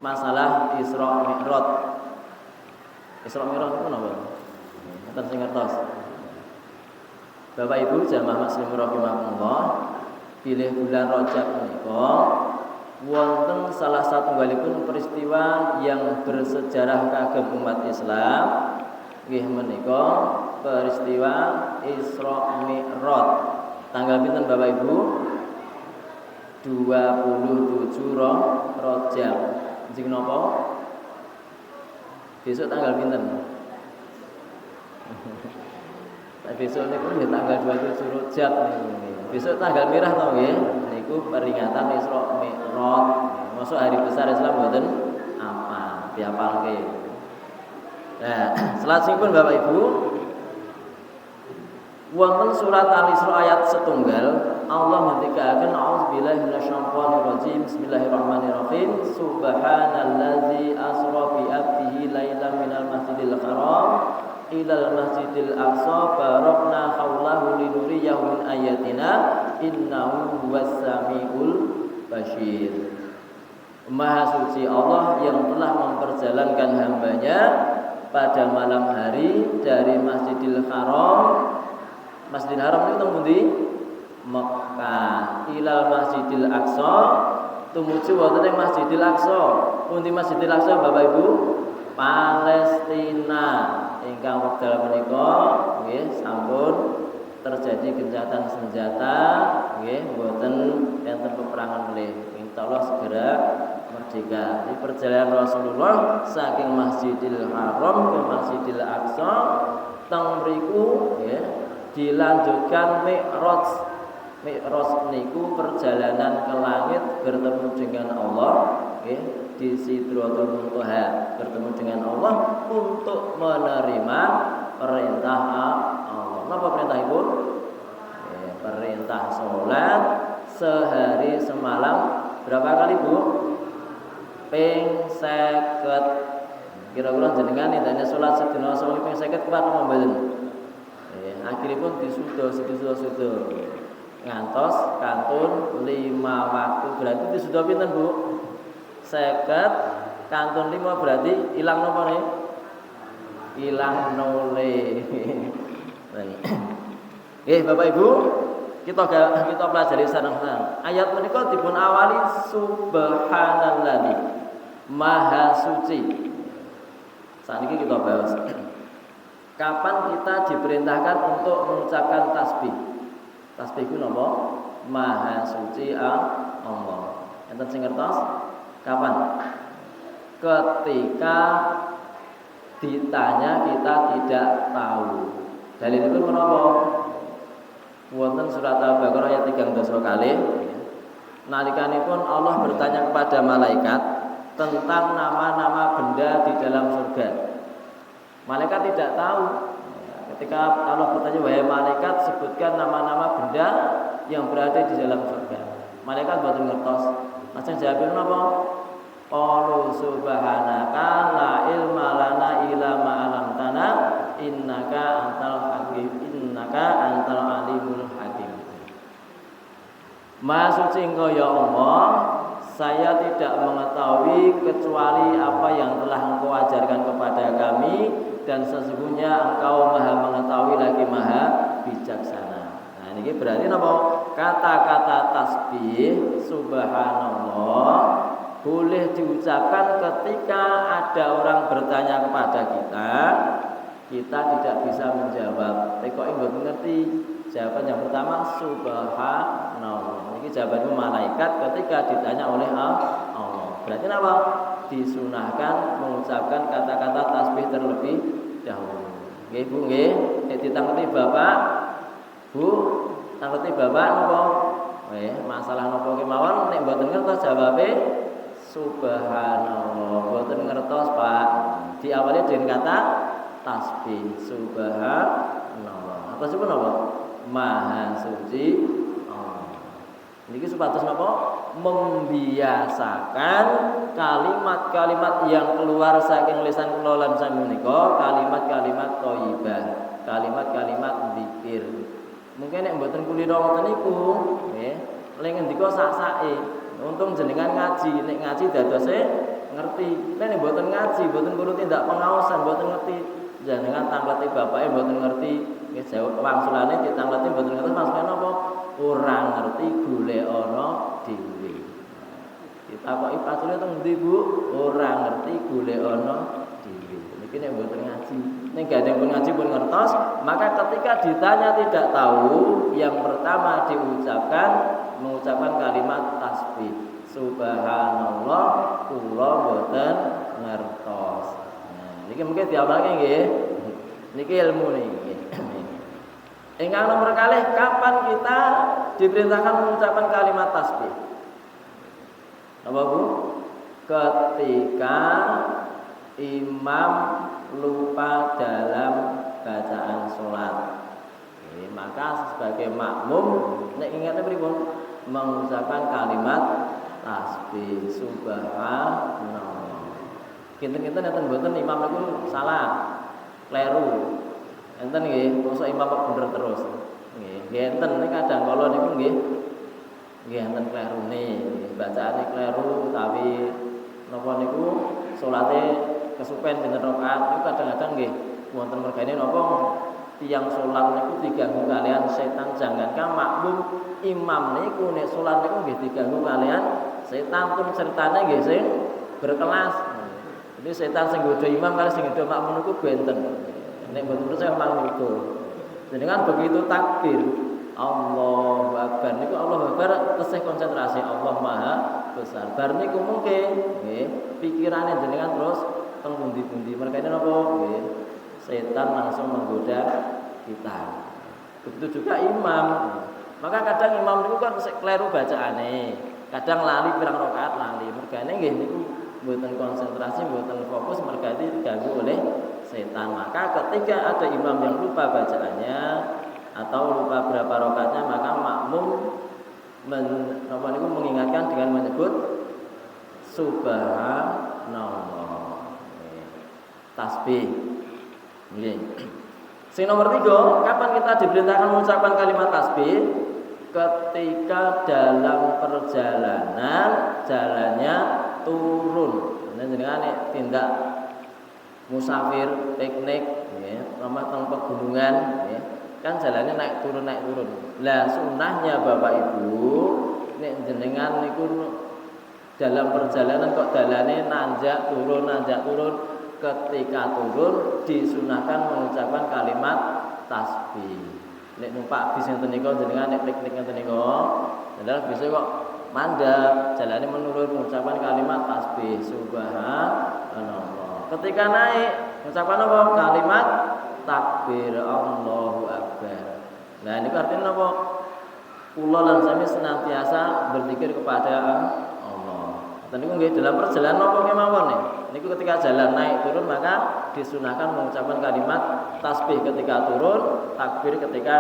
masalah Isra Mi'raj. Isra Mi'raj itu napa? Mboten sing ngertos. Bapak Ibu jamaah muslim rahimakumullah, pilih bulan Rajab menika wonten salah satunggalipun peristiwa yang bersejarah kagem umat Islam nggih menika peristiwa Isra Mi'raj. Tanggal pinten Bapak Ibu? 27 Rajab. Jeng napa? Besok tanggal pinten? Besok niku nggih tanggal 27 Rajab niku. Besok tanggal merah to nggih. Niku peringatan Isra Mi'raj. Masuk hari besar Islam mboten apa, diapalke. Nah, salajengipun Bapak Ibu wonten surat Al-Isra ayat setunggal Allah ngendikaken auzubillahi minasyaitonir rajim bismillahirrahmanirrahim subhanallazi asra bi 'abdihi lailan minal masjidil haram ilal masjidil aqsa barakna haulahu linuriyahu min ayatina innahu huwas samiul basyir. Maha suci Allah yang telah memperjalankan hambanya pada malam hari dari Masjidil Haram. Masjidil Haram itu teng pundi? Mekah. Ilal Masjidil Aqsa tumuju wonten ing Masjidil Aqsa. Pundi Masjidil Aqsa Bapak Ibu? Palestina. Ingkang wekdal menika nggih sampun terjadi gencatan senjata nggih mboten enten peperangan malih. Insyaallah segera merdeka. Di perjalanan Rasulullah saking Masjidil Haram ke Masjidil Aqsa teng mriku nggih dilanjutkan Mi'raj. Mi'raj niku perjalanan ke langit bertemu dengan Allah nggih di Sidratul Muntaha, bertemu dengan Allah untuk menerima perintah Allah. Napa perintah Ibu? Perintah salat sehari semalam berapa kali Bu? Ping 50. Kira-kira jenengan indahnya salat sedina salat ping 50 kuat apa mboten? Akhiripun disuda ngantos kantun 5 waktu berarti disuda pinten Bu? 50 kantun 5 berarti ilang napa nih? Ilang nole. Bapak Ibu, kita pelajari sareng-sareng. Ayat menika dipun awali subhanalladzi maha suci. Saniki kita bahas. Kapan kita diperintahkan untuk mengucapkan tasbih? Tasbih ku napa? Maha suci Allah. Enten sing ngertos? Kapan? Ketika ditanya kita tidak tahu. Dalilipun menapa? Wonten surat Al-Baqarah ayat 13 kali. Nalikanipun Allah bertanya kepada malaikat tentang nama-nama benda di dalam surga. Malaikat tidak tahu. Ketika Allah bertanya, wahai malaikat, sebutkan nama-nama benda yang berada di dalam surga. Malaikat boten ngertos. Lajeng jawabipun napa? Qalu subhanaka la ilma lana illa ma 'allamtana innaka antal alimul hakim. Maha suci Engkau ya Allah, saya tidak mengetahui kecuali apa yang telah Engkau ajarkan kepada kami dan sesungguhnya Engkau Maha mengetahui lagi Maha bijaksana. Nah, ini berarti napa? Kata-kata tasbih subhanallah boleh diucapkan ketika ada orang bertanya kepada kita tidak bisa menjawab. Kok mboten ngerti? Jawaban yang pertama subhanallah. Ini jawaban malaikat ketika ditanya oleh Allah. Berarti apa? Disunahkan mengucapkan kata-kata tasbih terlebih dahulu. Nggih Bu nggih, ditangeti Bapak. Bu, tangeti Bapak napa? Masalah napa kemawon nek mboten ngertos jawabe subhanallah. Mboten ngertos Pak. Diawali dengan kata tasbih subhanallah. Apa sebut napa? Maha suci Allah. Niki supados napa? Membiasakan kalimat-kalimat yang keluar saking lisan kula lan sami menika kalimat-kalimat thayyibah, kalimat-kalimat zikir. Mungkin nek mboten kulira ngoten niku, nggih, lek ngendika sak-sake. Untung jenengan ngaji, nek ngaji dadose ngerti. Nek mboten ngaji, mboten kudu tindak pengaosan, mboten ngerti. Jenengan tangleti bapake mboten ngerti, nggih jawab wangsulane ditangleti mboten ngerti maksudnya napa? Ora ngerti golekana dhewe. Ditakoki pasule teng ndi, Bu? Ora ngerti golekana dhewe. Niki nek mboten ngaji. Nek gandeng pun ngaji pun ngertos, maka ketika ditanya tidak tahu, yang pertama mengucapkan kalimat tasbih. Subhanallah, kula mboten ngertos. Nah, niki mungkin diamalke nggih. Niki ilmu niki. Ingkang nomor kalih, kapan kita diperintahkan mengucapkan kalimat tasbih? Apa Bu? Ketika imam lupa dalam bacaan sholat. Maka sebagai makmum nek ingatnya pripun mengucapkan kalimat tasbih subhanallah. Kinten-kinten enten mboten imam niku salah, kleru. Enten nggih, mosok imam kok bener terus. Nggih, enten nek kadang kala niku nggih enten klerune, bacaane kleru utawi napa niku salate kesupen pinten rakaat niku kadang-kadang nggih wonten mergane napa tiyang salat niku diganggu kalian setan, jangankan makmum, imam niku nek salat niku nggih diganggu kalian setan pun sertane nggih sing berkelas. Jadi setan sing godho imam kali sing godho makmum niku benten. Nek mboten percaya mang niku. Jenengan begitu takbir Allahu Akbar niku Allahu Akbar tesih konsentrasi Allah Maha Besar. Bar niku mungkin nggih pikirane jenengan terus teng pundi-pundi. Merkane napa nggih setan langsung menggoda kita. Begitu juga imam. Maka kadang imam niku kan kleru bacaane. Kadang lali pirang rakaat lali. Mergane nggih niku mboten konsentrasi, mboten fokus, mergane diganggu oleh setan. Maka ketika ada imam yang lupa bacaannya atau lupa berapa rakaatnya, maka makmum mengingatkan dengan menyebut subhanallah. Tasbih. Nggih. Sing nomor 3, kapan kita diperintahkan mengucapkan kalimat tasbih? Ketika dalam perjalanan jalannya turun. Jenengan nek tindak musafir, piknik nggih, sama teng pegunungan nggih. Kan jalannya naik turun. Lah sunnahnya Bapak Ibu nek jenengan niku dalam perjalanan kok dalane nanjak turun, ketika turun disunahkan mengucapkan kalimat tasbih. Nek numpak bis enten niku jenengan nek piknik enten niku, padahal bisa kok mandap, jalane menurun mengucapkan kalimat tasbih subhanallah. Ketika naik mengucapkan apa? Kalimat takbir Allahu Akbar. Nah ini artinya apa? Kula lan sami senantiasa berzikir kepada Allah. Dan niku nggih dalam perjalanan apa kemawon nih. Niku ketika jalan naik turun maka disunahkan mengucapkan kalimat tasbih ketika turun, takbir ketika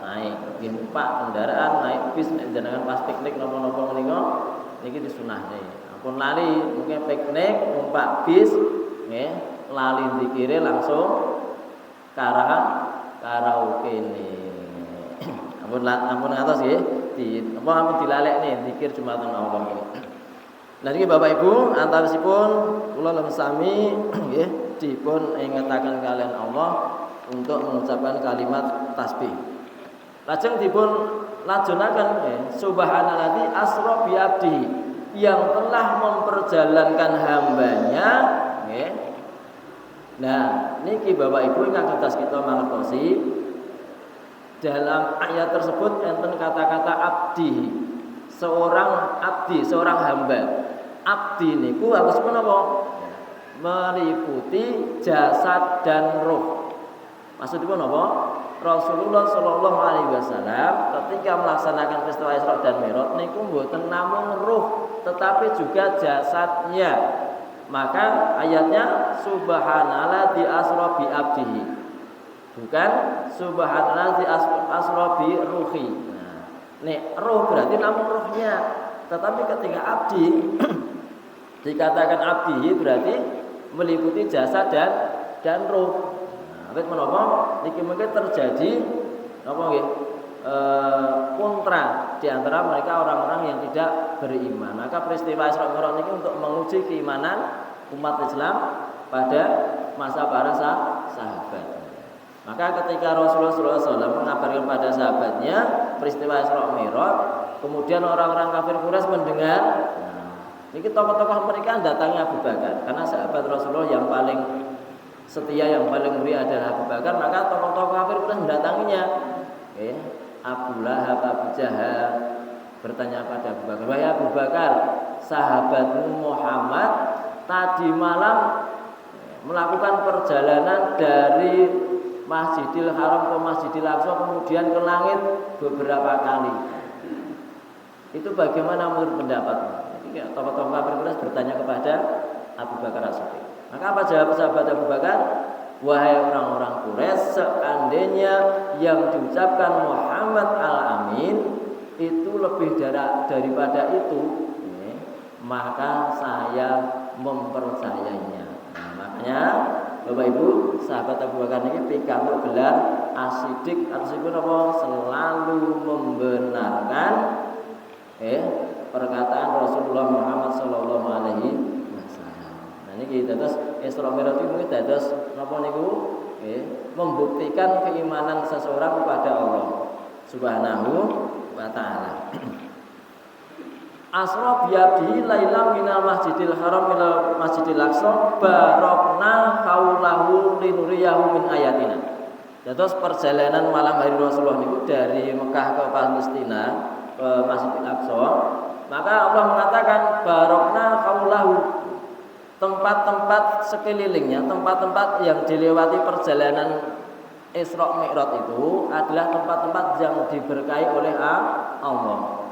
naik. Nggih numpak kendaraan naik bis jenengan pas piknik napa-napa menika niki disunahne. Ampun lali mungkin piknik numpak bis nggih lali zikire langsung karaoke nih. Ampun ngatos nggih. Ampun dilalekne zikir Jumatan Allah nggih. Nah niki Bapak Ibu antawisipun kula lan sami nggih dipun ingetaken kalian Allah untuk mengucapkan kalimat tasbih. Lajeng dipun lajunaken subhanalladzi asra bi abdihi, yang telah memperjalankan hambanya nggih. Nah niki Bapak Ibu ingkang kertas kita mangertosi dalam ayat tersebut enten kata-kata abdi, seorang abdi, seorang hamba. Abdi niku harus menapa? Meliputi jasad dan roh. Maksudipun apa? Rasulullah Shallallahu Alaihi Wasallam ketika melaksanakan peristiwa Isra dan Mi'raj niku mboten namung roh, tetapi juga jasadnya. Maka ayatnya subhanalladzi asra bi abdihi. Bukan subhanalladzi asra bi ruhi. Nah, nek roh berarti namung rohnya. Tetapi ketika abdi dikatakan abdi berarti meliputi jasad dan roh. Nah, menapa niki mungkin terjadi apa nggih kontra di antara mereka orang-orang yang tidak beriman. Maka peristiwa Isra Mi'raj ini untuk menguji keimanan umat Islam pada masa para sahabat. Maka ketika Rasulullah SAW mengabarkan pada sahabatnya peristiwa Isra Mi'raj, kemudian orang-orang kafir Quraisy mendengar, ini tokoh-tokoh mereka datangi Abu Bakar, karena sahabat Rasulullah yang paling setia, yang paling mulia adalah Abu Bakar, maka tokoh-tokoh kafir Quraisy mendatanginya. Abu Lahab, Abu Jahal bertanya pada Abu Bakar, "Wahai Abu Bakar, sahabatmu Muhammad tadi malam melakukan perjalanan dari Masjidil Haram ke Masjidil Aqsa, kemudian ke langit beberapa kali. Itu bagaimana menurut pendapatmu?" Jadi tokoh-tokoh kafir Quraisy bertanya kepada Abu Bakar As-Siddiq. Maka apa jawab sahabat Abu Bakar? "Wahai orang-orang Quraisy, seandainya yang diucapkan Muhammad Al-Amin itu lebih daripada itu, maka saya mempercayainya." Nah, makanya Bapak Ibu, sahabat Abu Bakar ini pikantuk gelar As-Siddiq. As-Siddiq apa? Selalu membenarkan perkataan Rasulullah Muhammad sallallahu alaihi wasallam. Nah niki dados Isra Mi'raj iki dados napa niku? Membuktikan keimanan seseorang kepada Allah Subhanahu wa taala. Asra biyadi lailam minal Masjidil Haram minal Masjidil Aqsa barokna haulahu linuriyahu min ayatina. Dados perjalanan malam hari Rasulullah niku dari Mekah ke Palestina ke Masjidil Aqsa, maka Allah mengatakan barokna haulahu, tempat-tempat sekelilingnya, tempat-tempat yang dilewati perjalanan Isra Mi'raj itu adalah tempat-tempat yang diberkahi oleh Allah.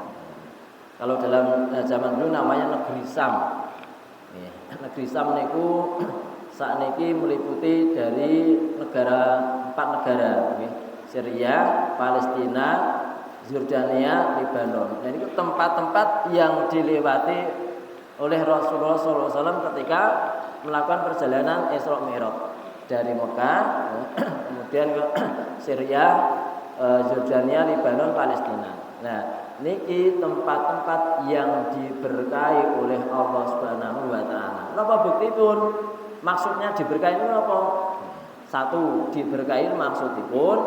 Kalau dalam zaman dulu namanya negeri Sam. Negeri Sam niku sakniki meliputi dari 4 negara, Syria, Palestina, Yordania, Lebanon. Jadi itu tempat-tempat yang dilewati oleh Rasulullah SAW ketika melakukan perjalanan Isra Mi'raj dari Mekah, kemudian ke Syria, Yordania, Lebanon, Palestina. Nah, niki tempat-tempat yang diberkahi oleh Allah Subhanahu wa taala. Napa buktipun? Maksudnya diberkahi itu apa? Satu, diberkahi maksudipun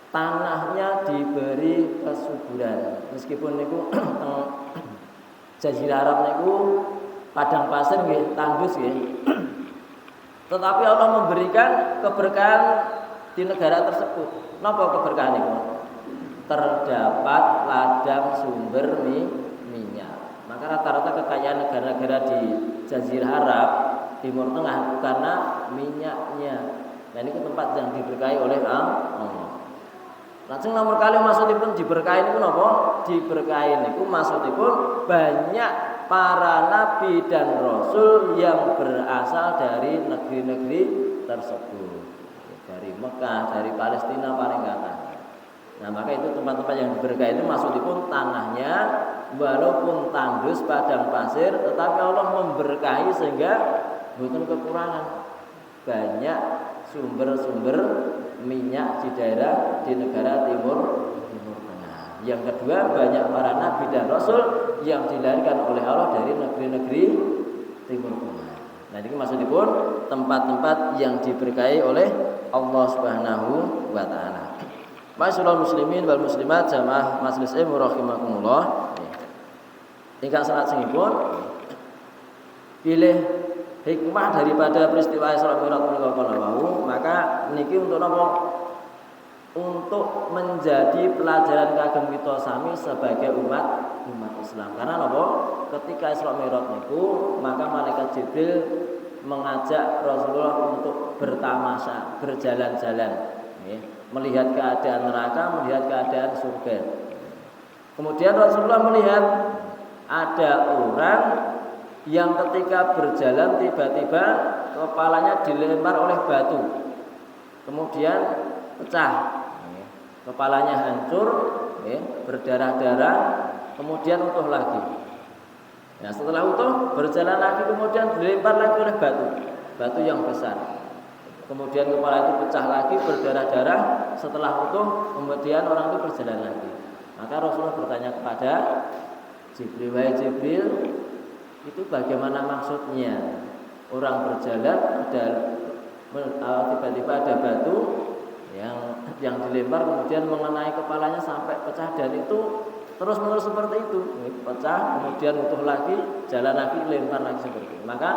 tanahnya diberi kesuburan. Meskipun niku Jazirah Arab niku padang pasir nggih, tandus nggih. Tetapi Allah memberikan keberkahan di negara tersebut. Napa keberkahan niku? Terdapat ladang sumber minyak. Maka rata-rata kekayaan negara-negara di Jazirah Arab Timur Tengah karena minyaknya. Nah ini tempat yang diberkahi oleh Allah. Lajeng nomor kali maksudipun diberkahi niku napa? Diberkahi niku maksudipun banyak para nabi dan rasul yang berasal dari negeri-negeri tersebut. Dari Mekah, dari Palestina paling kata. Nah maka itu tempat-tempat yang diberkahi itu maksudipun tanahnya walaupun tandus padang pasir, tetapi Allah memberkahi sehingga bukan kekurangan. Banyak sumber-sumber minyak di daerah di negara Timur Tengah. Yang kedua, banyak para nabi dan rasul yang dilahirkan oleh Allah dari negeri-negeri Timur Tengah. Nah ini maksudipun tempat-tempat yang diberkahi oleh Allah Subhanahu wa taala. Ma'asyiral muslimin wal muslimat jamaah majelis ilmu rahimakumullah. Ingkang salajengipun pilih hikmah daripada peristiwa Isra Mi'raj menika wau, maka niki untuk napa? Untuk menjadi pelajaran kagem kita sami sebagai umat Islam. Karena napa? Ketika Isra Mi'raj niku, maka malaikat Jibril mengajak Rasulullah untuk bertamasya, berjalan-jalan, melihat keadaan neraka, melihat keadaan surga. Kemudian Rasulullah melihat ada orang yang ketika berjalan tiba-tiba kepalanya dilempar oleh batu, kemudian pecah, kepalanya hancur, berdarah-darah, kemudian utuh lagi. Nah setelah utuh berjalan lagi, kemudian dilempar lagi oleh batu yang besar. Kemudian kepala itu pecah lagi, berdarah-darah. Setelah utuh, kemudian orang itu berjalan lagi. Maka Rasulullah bertanya kepada Jibril, wahai Jibril, itu bagaimana maksudnya? Orang berjalan tiba-tiba ada batu yang dilempar kemudian mengenai kepalanya sampai pecah, dan itu terus-menerus seperti itu, pecah kemudian utuh lagi, jalan lagi, lempar lagi seperti itu. Maka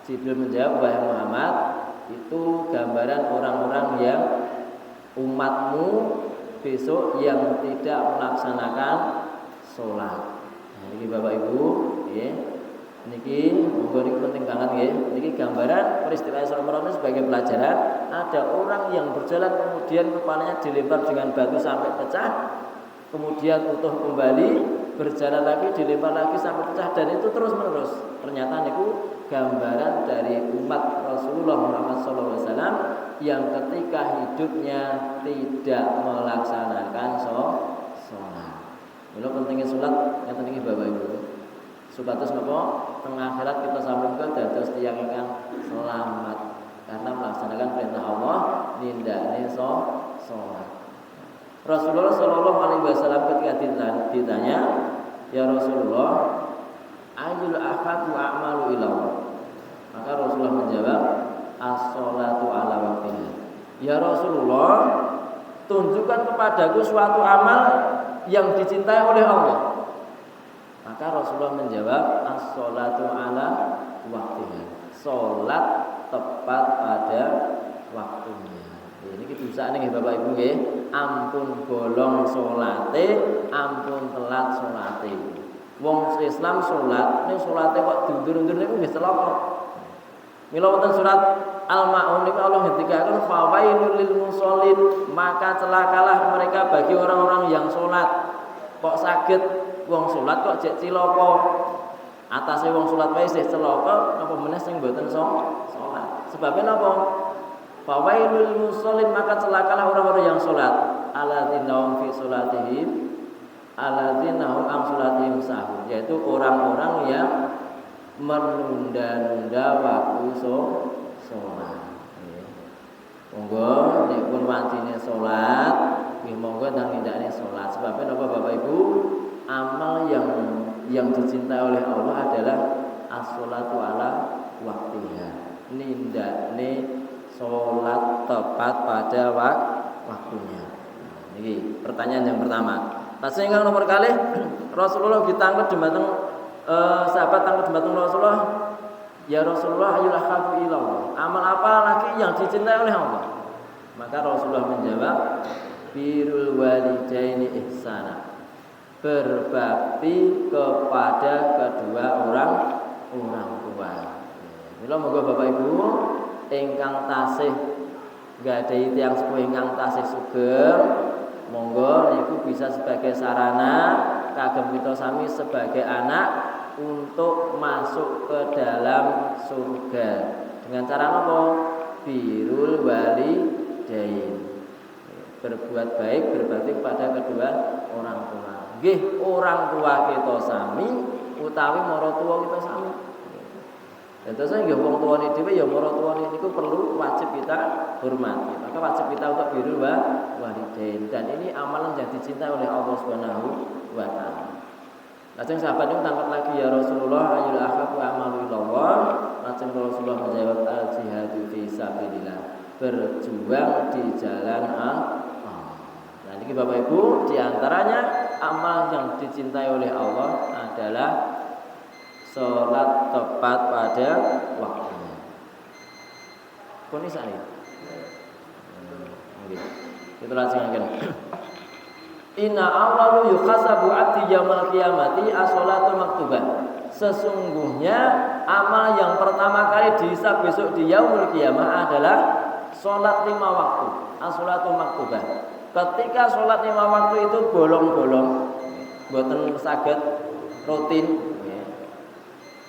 Jibril menjawab, wahai Muhammad, itu gambaran orang-orang yang umatmu besok yang tidak melaksanakan sholat. Nah, ini Bapak Ibu, ya. Niki penting banget ya. Niki gambaran peristiwa Isra Mi'raj sebagai pelajaran. Ada orang yang berjalan kemudian kepalanya dilempar dengan batu sampai pecah, kemudian utuh kembali, berjalan lagi, dilempar lagi sampai pecah, dan itu terus menerus. Ternyata niku gambaran dari umat Rasulullah Muhammad SAW yang ketika hidupnya tidak melaksanakan sholat. Mula pentingnya sholat, yang pentingnya Bapak Ibu. Supados napa teng akhirat kita sambungkan dados tiyang ingkang selamat karena melaksanakan perintah Allah nindakne sholat. Rasulullah Shallallahu Alaihi Wasallam ketika ditanya, ya Rasulullah, ayyul ahadu a'malu ilallah, maka Rasulullah menjawab, as-sholatu ala waktiha. Ya Rasulullah, tunjukkan kepadaku suatu amal yang dicintai oleh Allah. Maka Rasulullah menjawab, as-sholatu ala waktiha, sholat tepat pada waktunya. Ini kita bisa nih Bapak Ibu nggih, ampun bolong salate, ampun telat salate. Wong Islam salat, ning salate kok diundur-undur niku nggih celaka. Mila wonten surat Al-Maun niku Allah ngendikaken fawailul lil musallin, maka celakalah mereka bagi orang-orang yang salat. Kok saged wong salat kok jek cilaka. Atase wong salat wae isih celaka, apa meneh sing mboten salat. Sebabnya napa? Fawailul musallin, maka celakalah orang-orang yang salat. Alladzina hum fi salatihim alladzina hum an salatihim sahun, yaitu orang-orang yang menunda-nunda waktu salat. Monggo nek pun wantine salat, nggih monggo nang nindakne salat. Sebabnya napa Bapak Ibu? Amal yang dicintai oleh Allah adalah as-sholatu ala waktiha. Nindakne sholat tepat pada waktunya. Ini pertanyaan yang pertama. Tasih ingkang nomor kalih, Rasulullah ditanglet dhumateng sahabat tanglet dhumateng Rasulullah, ya Rasulullah ayyul habu ilallah, amal apa lagi yang dicintai oleh Allah? Maka Rasulullah menjawab, birrul walidaini ihsana, berbakti kepada kedua orang tua. Mila moga Bapak Ibu ingkang tasih gadhahi tiyang sepuh ingkang tasih sugeng, monggo niku bisa sebagai sarana kagem kita sami sebagai anak untuk masuk ke dalam surga. Dengan cara apa? Birrul walidain, berbuat baik, berbakti kepada kedua orang tua. Nggih, orang tua kita sami utawi maratuwa kita sami. Dan terus nggih wong tuane dhewe ya maratuwane niku perlu wajib kita hormati. Maka wajib kita untuk birrul walidain, dan ini amalan yang dicintai oleh Allah Subhanahu wa taala. Lajeng sahabat itu tangkat lagi, ya Rasulullah ayyul akhaqu amalu ilallah. Lajeng Rasulullah menjawab, al jihadu fi sabilillah, berjuang di jalan Allah. Nah ini Bapak Ibu, diantaranya amal yang dicintai oleh Allah adalah sholat tepat pada waktunya. Koni sani. Kita langsungkan. Inna awwalu yukhasabu 'abdi yaumil qiyamati as-sholatu maktubah. Sesungguhnya amal yang pertama kali dihisab besok di yaumul qiyamah adalah sholat 5 waktu, as-sholatu maktubah. Ketika sholat 5 waktu itu bolong-bolong, mboten saged rutin,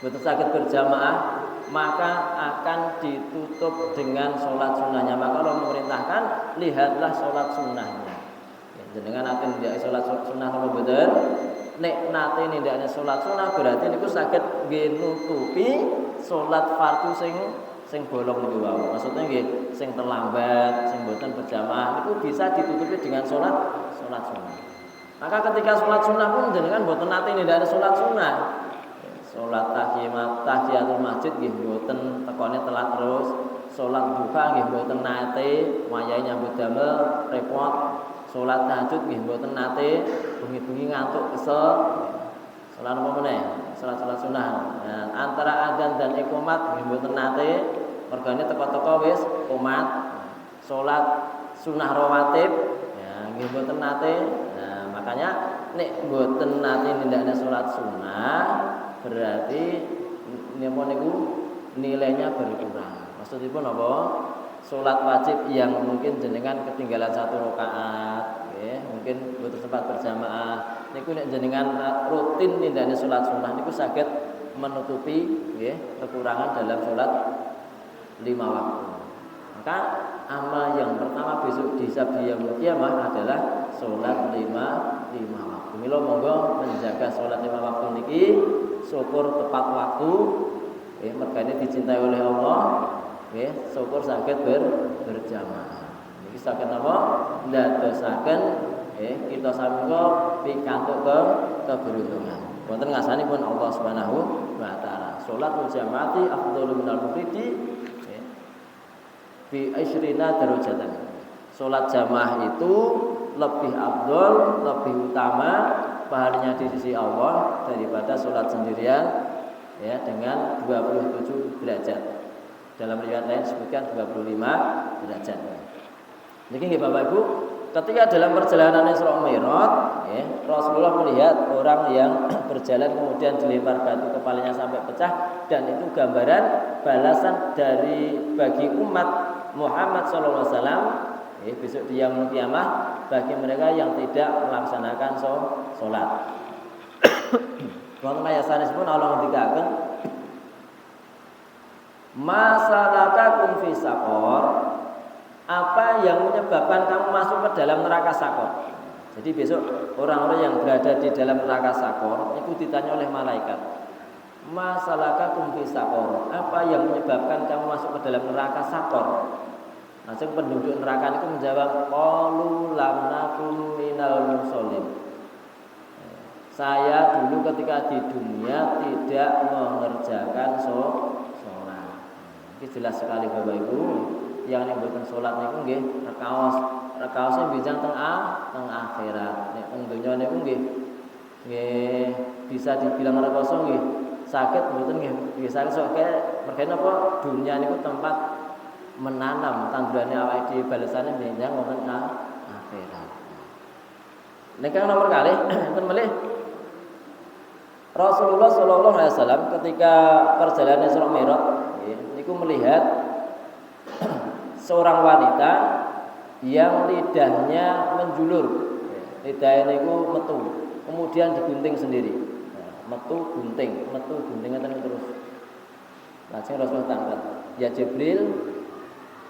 mboten saged berjamaah, maka akan ditutup dengan sholat sunnahnya. Maka Allah memerintahkan, lihatlah sholat sunnahnya. Jenengan nate ndak sholat sunnah napa mboten? Nek nate ndakne sholat sunnah berarti niku saged nggih nutupi sholat fardu sing bolong niku wau. Maksudnya nggih sing terlambat, sing mboten berjamaah niku bisa ditutupi dengan sholat sunnah. Maka ketika sholat sunnah pun jenengan mboten nate nindakake sholat sunnah. Sholat tahiyatul masjid nggih mboten tekone telat terus. Sholat duha nggih mboten nate wayahe nyambut damel repot. Sholat tahajud nggih mboten nate bengi-bengi ngantuk kesel. Sholat apa meneh? Sholat sunnah. Nah, antara adzan dan iqamat nggih mboten nate mergane teko-teko wis qomat. Sholat sunnah rawatib ya nggih mboten nate. Nah, makanya nek mboten nate nindakane sholat sunnah berarti napa niku nilainya berkurang. Maksudipun apa? Sholat wajib yang mungkin jenengan ketinggalan 1 rakaat, ya, mungkin butuh sempat berjamaah. Niku nek jenengan rutin nindakane sholat sunnah niku saged menutupi ya, kekurangan dalam sholat 5 waktu. Maka amal yang pertama besok dihisab di yaumul qiyamah adalah sholat 5 waktu. Mila monggo menjaga sholat 5 waktu niki syukur tepat waktu, ya, mergane dicintai oleh Allah, ya, syukur saged berjamaah. Niki saged napa? Ndadosaken ya kita samengga pikantuk keberuntungan. Wonten ngasanipun Allah Subhanahu wa taala. Sholatul jamaati afdhalu minal mufridi bi asyrina darajatan. Salat jamaah itu lebih afdol, lebih utama pahalanya di sisi Allah daripada salat sendirian ya dengan 27 derajat. Dalam riwayat lain disebutkan 25 derajat. Niki nggih Bapak Ibu, ketika dalam perjalanan Isra Mi'raj, ya, Rasulullah melihat orang yang berjalan kemudian dilempar batu kepalanya sampai pecah, dan itu gambaran balasan dari bagi umat Muhammad SAW, ya, besok di yaumul qiyamah bagi mereka yang tidak melaksanakan sholat. Wonten ayat sanesipun Allah ngendikaken masalakakum fi saqor, apa yang menyebabkan kamu masuk ke dalam neraka sakor. Jadi besok orang-orang yang berada di dalam neraka sakor itu ditanya oleh malaikat, masalakakum fi saqor, apa yang menyebabkan kamu masuk ke dalam neraka sakor. Langsung penduduk neraka itu menjawab, qalu lam nakum minal musallin. Saya dulu ketika di dunia tidak mengerjakan sholat. Ini jelas sekali Bapak Ibu, yang mboten sholat niku nggih rekaos bijang teng akhirat. Nek teng donya niku nggih bisa dibilang rekoso nggih saged mboten nggih bisa soke mergane apa dunia niku tempat menanam tandurane awake dhewe balesane bijang wonten akhirat. Nek nomor kalih enten melih Rasulullah sallallahu alaihi wasallam ketika perjalanan Isra Mi'raj niku melihat seorang wanita yang lidahnya menjulur, lidahnya niku metu, kemudian digunting sendiri. Metu gunting ngeten terus. Lajeng Rasulullah tanglet, "Ya Jibril,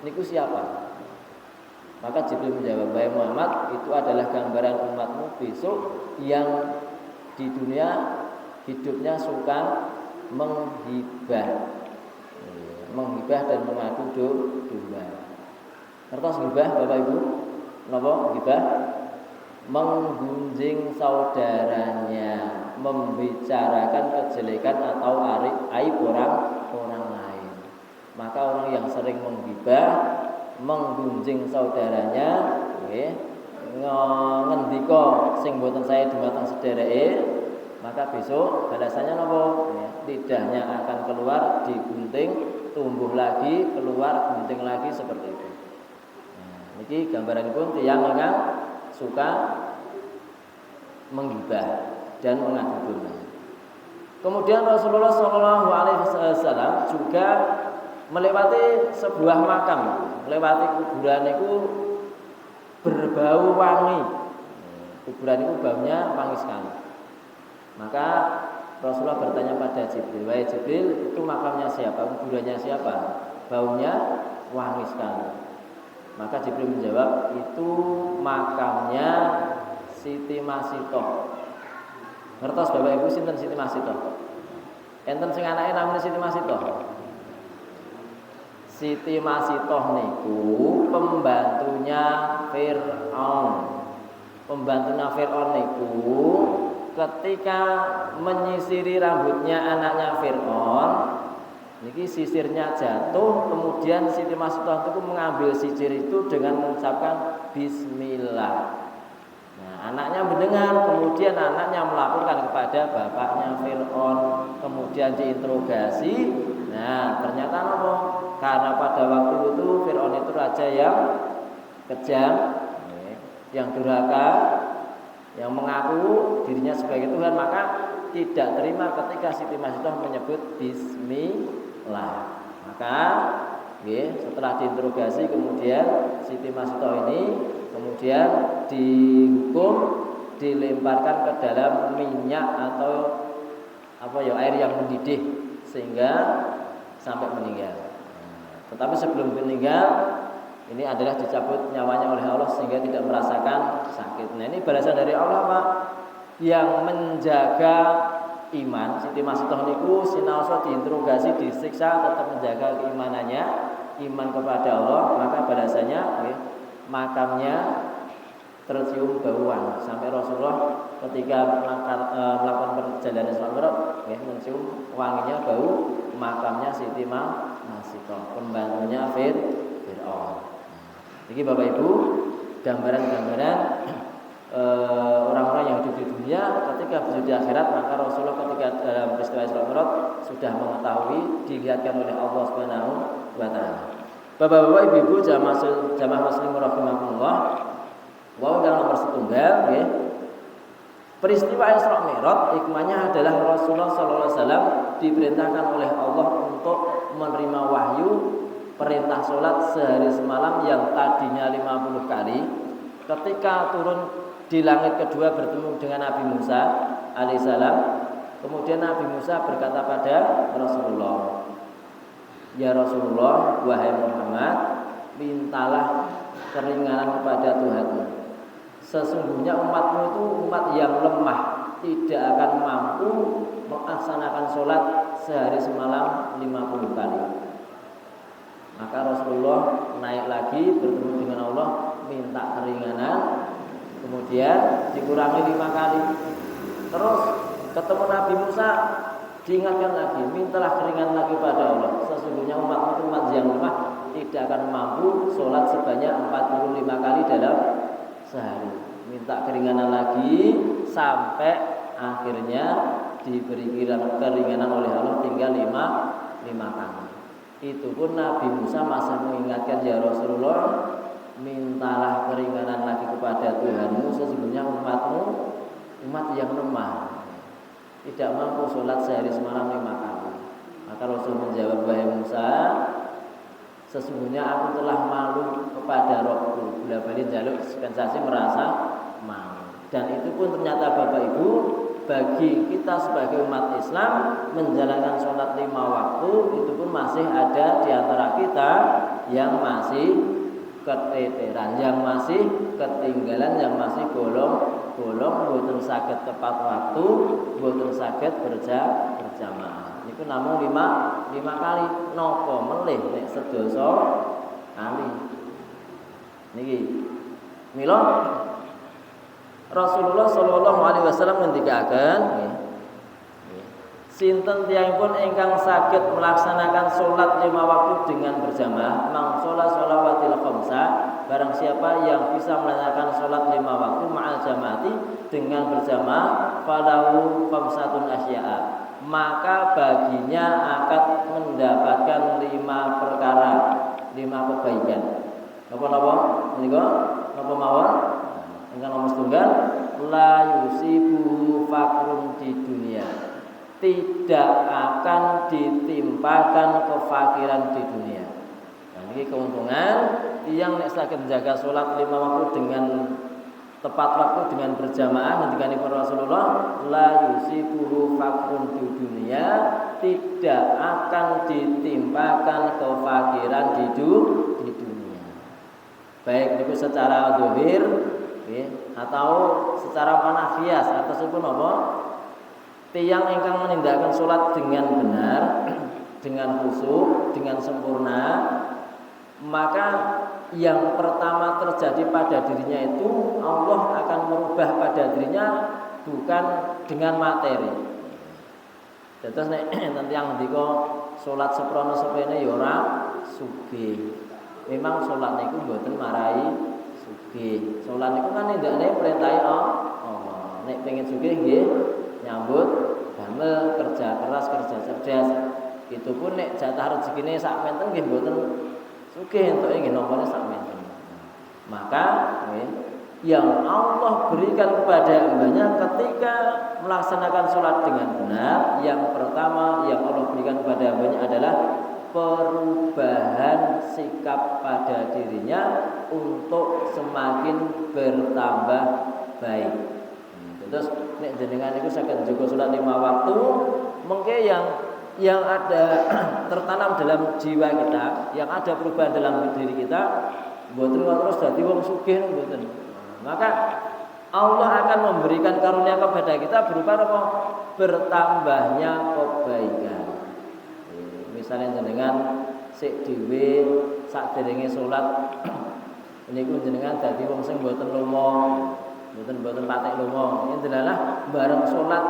niku siapa?" Maka Jibril menjawab, "Wahai Muhammad, itu adalah gambaran umatmu besok yang di dunia hidupnya suka menghibah dan mengadu domba." Ngertos gibah Bapak Ibu? Napa gibah? Menggunjing saudaranya, membicarakan kejelekan atau aib orang lain. Maka orang yang sering menggibah, menggunjing saudaranya, nggih, ngendika sing mboten saya dumateng sedereke, maka besok balasannya napa? Lidahnya akan keluar digunting, tumbuh lagi, keluar gunting lagi seperti itu. Niki gambaranipun tiyang ingkang suka menggibah dan mengadu domba. Kemudian Rasulullah Shallallahu Alaihi Wasallam juga melewati sebuah makam, melewati kuburan itu berbau wangi. Kuburan itu baunya wangi sekali. Maka Rasulullah bertanya pada Jibril, "Wahai Jibril, itu makamnya siapa? Kuburannya siapa? Baunya wangi sekali." Maka Jibril menjawab, "Itu makamnya Siti Masitoh." Ngertos Bapak Ibu sinten Siti Masitoh? Enten sing anake namanya Siti Masitoh. Siti Masitoh niku pembantunya Fir'aun. Pembantuna Fir'aun niku ketika menyisiri rambutnya anaknya Fir'aun, niki sisirnya jatuh, kemudian Siti Masitoh itu mengambil sisir itu dengan mengucapkan Bismillah. Nah, anaknya mendengar, kemudian anaknya melaporkan kepada bapaknya Fir'aun, kemudian diinterogasi. Nah, ternyata apa? Karena pada waktu itu Fir'aun itu raja yang kejam, yang durhaka, yang mengaku dirinya sebagai Tuhan, maka tidak terima ketika Siti Masitoh menyebut Bismillah. Maka setelah diinterogasi, kemudian Siti Masitoh ini kemudian dihukum, dilemparkan ke dalam minyak atau air yang mendidih sehingga sampai meninggal. Tetapi sebelum meninggal, ini adalah dicabut nyawanya oleh Allah sehingga tidak merasakan sakit. Nah, ini balasan dari Allah, Pak, yang menjaga iman. Siti Masitoh niku sinaosa diinterogasi, disiksa, tetap menjaga keimanannya, iman kepada Allah, maka balasannya makamnya tercium bauan sampai Rasulullah ketika melakukan perjalanan Isra Mi'raj mencium wanginya bau makamnya Siti Masitoh, pembantunya Fir'aun. Jadi Bapak Ibu, gambaran-gambaran orang-orang yang hidup di dunia ketika besok di akhirat, maka Rasulullah ketika dalam peristiwa Isra Mi'raj sudah mengetahui, dilihatkan oleh Allah Subhanahu wa taala. Bapak-bapak, ibu-ibu, jamaah muslim rahimakumullah. Yang nomor setunggal peristiwa Isra Mi'raj hikmahnya adalah Rasulullah sallallahu alaihi wasallam diperintahkan oleh Allah untuk menerima wahyu perintah sholat sehari semalam yang tadinya 50 kali. Ketika turun di langit kedua bertemu dengan Nabi Musa alaihissalam, kemudian Nabi Musa berkata pada Rasulullah, "Ya Rasulullah, wahai Muhammad, mintalah keringanan kepada Tuhanmu. Sesungguhnya umatmu itu umat yang lemah, tidak akan mampu melaksanakan sholat sehari semalam 50 kali." Maka Rasulullah naik lagi bertemu dengan Allah, minta keringanan, kemudian dikurangi 5 kali. Terus ketemu Nabi Musa, diingatkan lagi, mintalah keringanan lagi pada Allah. Sesungguhnya umat yang lemah tidak akan mampu sholat sebanyak 45 kali dalam sehari. Minta keringanan lagi sampai akhirnya diberi keringanan oleh Allah tinggal 5 kali. Itu pun Nabi Musa masih mengingatkan, "Ya Rasulullah, mintalah keringanan lagi kepada Tuhanmu, sesungguhnya umatmu umat yang lemah, tidak mampu sholat sehari semalam 5 kali." Maka Rasul menjawab, "Wahai Musa, sesungguhnya aku telah malu kepada Rabbku." Bila balik jaluk dispensasi merasa malu. Dan itu pun ternyata Bapak Ibu, bagi kita sebagai umat Islam menjalankan sholat 5 waktu itu pun masih ada di antara kita yang masih keteteran, yang masih ketinggalan, yang masih bolong boten saged tepat waktu, boten saged berjamaah. Niku namung 5 kali napa melih nek sedasa kali. Niki mila Rasulullah sallallahu alaihi wasallam ngendikaken, sinten tiyangipun ingkang saged melaksanakan salat 5 waktu dengan berjamaah, mangsola sholawatil khamsa, barang siapa yang bisa melaksanakan salat 5 waktu ma'al jamaati dengan berjamaah, falahu khamsatun asya'a, maka baginya akan mendapatkan 5 perkara, 5 kebaikan. Napa-napa? Menika napa mawon? Ingkang nomor setunggal, la yusibu fakrun di dunia, tidak akan ditimpakan kefakiran di dunia. Nah, ini keuntungan yang nek saged menjaga salat 5 waktu dengan tepat waktu dengan berjamaah ngendikane Rasulullah, la yusibu fakrun di dunia, tidak akan ditimpakan kefakiran di dunia. Baik itu secara zahir atau secara manafias ataupun apa, tiyang ingkang menindakkan sholat dengan benar, dengan khusyuk, dengan sempurna, maka yang pertama terjadi pada dirinya itu Allah akan merubah pada dirinya bukan dengan materi. Terus nek nanti yang ndika salat seprono sepene ya ora sugih. Memang salat niku mboten marai sugih. Salat niku kan ndekne perintahe Allah. Nek pengen sugih nggih nyambut damel, kerja keras, kerja cerdas. Itu pun nek jatah rezekine sak menten nggih mboten sugih entuke nggih nompone sak menten. Maka yang Allah berikan kepada hambanya ketika melaksanakan sholat dengan benar, yang pertama yang Allah berikan kepada hambanya adalah perubahan sikap pada dirinya untuk semakin bertambah baik. Terus nek jenengan itu saged njaga sholat 5 waktu, mengke yang ada tertanam dalam jiwa kita, yang ada perubahan dalam diri kita, mboten terus dadi wong sugih mboten. Maka Allah akan memberikan karunia kepada kita berupa apa? Bertambahnya kebaikan. Misalnya jenengan sik dhewe sakderenge salat niku jenengan dadi wong sing mboten lomo, mboten patek lomo. Ini adalah bareng salat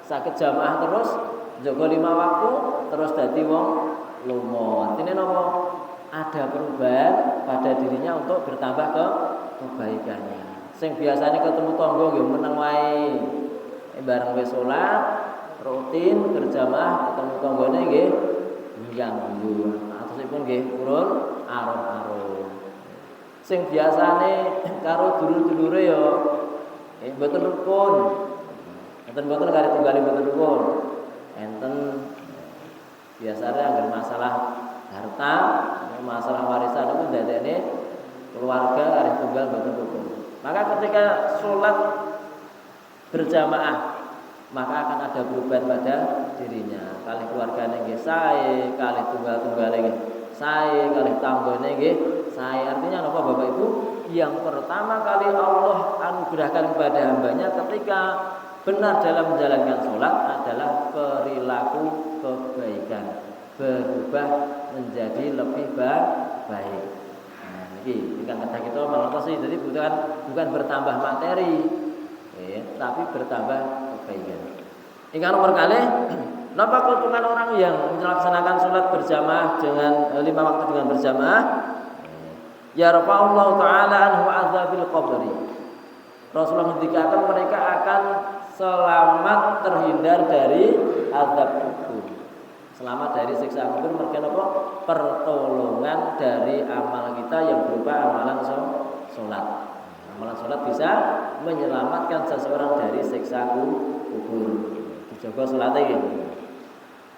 saged jamaah terus jaga 5 waktu terus dadi wong lomo. Artine napa? Ada perubahan pada dirinya untuk bertambah kebaikannya. Sing biasanya ketemu tangga nggih meneng wae. Bareng wis salat rutin berjamaah ketemu tanggane nggih nyambut. Atusipun nggih urun arum-arum. Sing biasane karo dulur-dulure ya mboten rukun. Mboten karo tunggal mboten rukun. Enten biasanya anggar masalah harta, masalah warisan itu dadene keluarga arep tunggal mboten rukun. Maka ketika sholat berjamaah, maka akan ada perubahan pada dirinya. Kalih keluargane nggih sae, kalih tunggal-tunggale nggih sae, kalih tanggane nggih sae. Artinya apa Bapak Ibu? Yang pertama kali Allah anugerahkan kepada hambanya ketika benar dalam menjalankan sholat adalah perilaku kebaikan, berubah menjadi lebih baik. Ingkang kedah kita mangertosi, jadi bukan bertambah materi, tapi bertambah kebaikan. Ingkang nomor kalih, napa keuntungan orang yang melaksanakan sholat berjamaah dengan 5 waktu dengan berjamaah? Ya Allah Taala anhu azabil qabri. Rasulullah mengatakan mereka akan selamat terhindar dari azab kubur. Selamat dari siksa kubur mereka apa? Pertolongan dari amal kita yang berupa amalan sholat. Amalan sholat bisa menyelamatkan seseorang dari siksa kubur. Dijaga sholat iki.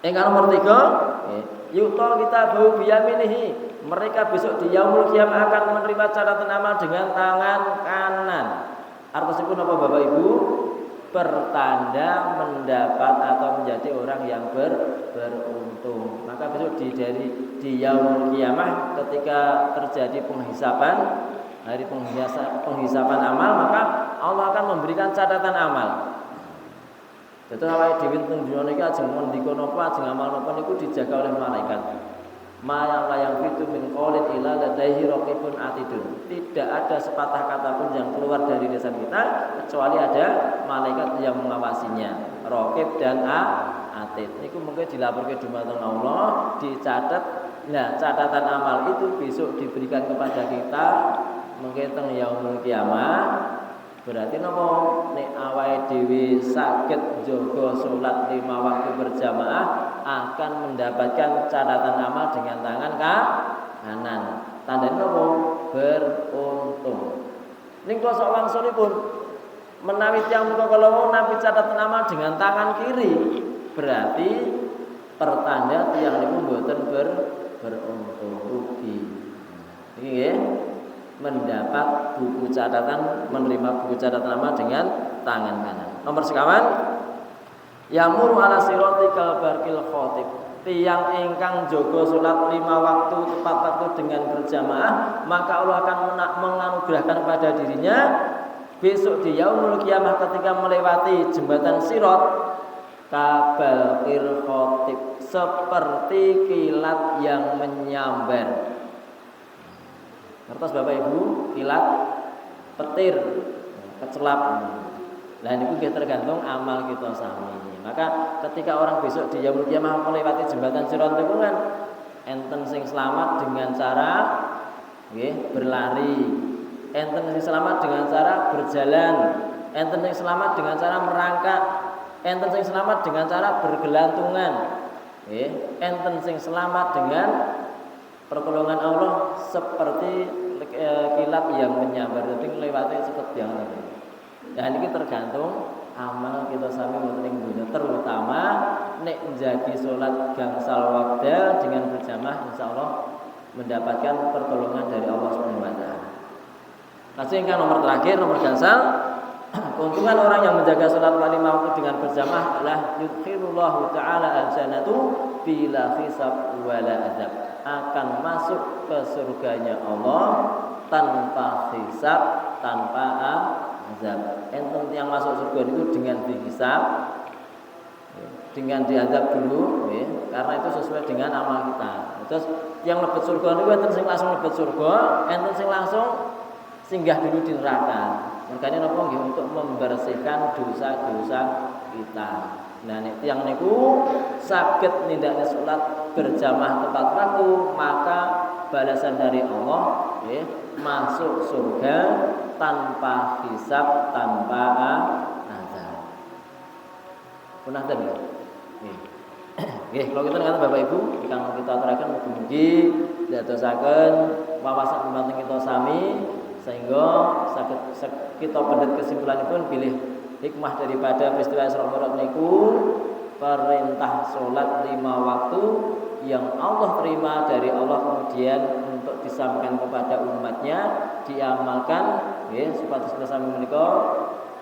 Yang nomor 3, yuto kita bau biyaminihi. Mereka besok di yaumul qiyamah akan menerima catatan amal dengan tangan kanan. Artinya apa Bapak Ibu? Pertanda mendapat atau menjadi orang yang beruntung. Maka besok di yaumul qiyamah ketika terjadi penghisapan, hari penghisapan amal, maka Allah akan memberikan catatan amal. Betul awake dhewe teng dunya iki ajeng mendika napa ajeng amal napa niku dijaga oleh malaikat. Ma yang layang fitu min qaulin ila ladaihi raqibun atidun. Tidak ada sepatah kata pun yang keluar dari lisan kita kecuali ada malaikat yang mengawasinya. Raqib dan atid. Niku mungkin dilaporke dumateng Allah, dicatat. Nah, catatan amal itu besok diberikan kepada kita mungkin teng yaumul qiyamah. Berarti napa nek awake dhewe saged njaga salat 5 waktu berjamaah akan mendapatkan catatan amal dengan tangan kanan. Tandane napa? Beruntung. Ning kosok wangsulipun menawi tiyang menika kala nampi catatan amal dengan tangan kiri, berarti pertanda tiyang niku mboten beruntung, rugi. Iki nggih mendapat buku catatan, menerima buku catatan amal dengan tangan kanan. Nomor sekawan, yamuru ala sirati kal barqil khatib. Tiang ingkang jaga salat 5 waktu tepat waktu dengan berjamaah, maka Allah akan menganugerahkan pada dirinya besok di yaumul qiyamah ketika melewati jembatan Sirat kabarqil khatib, seperti kilat yang menyambar. Ngertos Bapak Ibu, kilat, petir, kecelap. Nah ini juga tergantung amal kita sami. Maka ketika orang besok di yaumul kiamah melewati jembatan Sirat niku kan enten sing selamat dengan cara berlari, enten sing selamat dengan cara berjalan, enten sing selamat dengan cara merangkak, enten sing selamat dengan cara bergelantungan, enten sing selamat dengan pertolongan Allah seperti kilat yang menyambar, jadi melewati seperti yang tadi. Nah ini tergantung amal kita sami wonten ing dunya, terutama nek njagi salat gangsal wekdal dengan berjamaah insyaallah mendapatkan pertolongan dari Allah Subhanahu wa taala. Lalu yang nomor terakhir, nomor gangsal, keuntungan orang yang menjaga salat lima waktu dengan berjamaah adalah yudkhilullahu taala al-jannatu bila hisab wala adab, akan masuk ke surganya Allah tanpa hisab, tanpa azab. Enten yang masuk surga itu dengan dihisab, dengan diazab dulu, karena itu sesuai dengan amal kita. Terus yang lebet surga itu enten sing langsung lebet surga, enten sing langsung singgah dulu di neraka. Makanya napa nggih untuk membersihkan dosa-dosa kita. Nah nek tiyang niku saged nindakne salat berjamaah tepat waktu, maka balasan dari Allah masuk surga tanpa hisab, tanpa azab. Punah ten ya. Nggih, kalau kita kata Bapak Ibu, ingkang kita aturaken mugi-mugi dadosaken wawasan dumateng kita sami sehingga saged kita pendet kesimpulanipun bilih hikmah daripada peristiwa Isra Mi'raj niku perintah salat 5 waktu yang Allah terima dari Allah kemudian untuk disampaikan kepada umatnya diamalkan supaya kita sami menika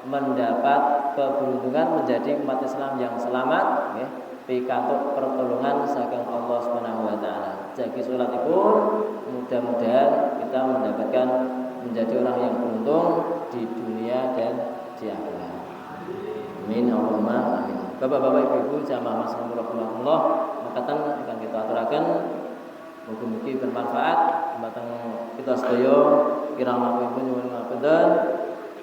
mendapat keberuntungan menjadi umat Islam yang selamat pikantuk pertolongan saking Allah Subhanahu wa taala. Jagi salatipun mudah-mudahan kita mendapatkan menjadi orang yang beruntung di dunia dan di akhirat. Amin Allahumma amin. Bapak-bapak ibu-ibu jamaah masjid rahimakumullah, makatan akan kita aturaken mugi-mugi bermanfaat dumateng kita sedaya kirang langkung nyuwun ngapunten.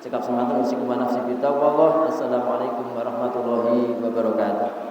Cekap semanten usi kumanaf sipita wallah. Assalamualaikum warahmatullahi wabarakatuh.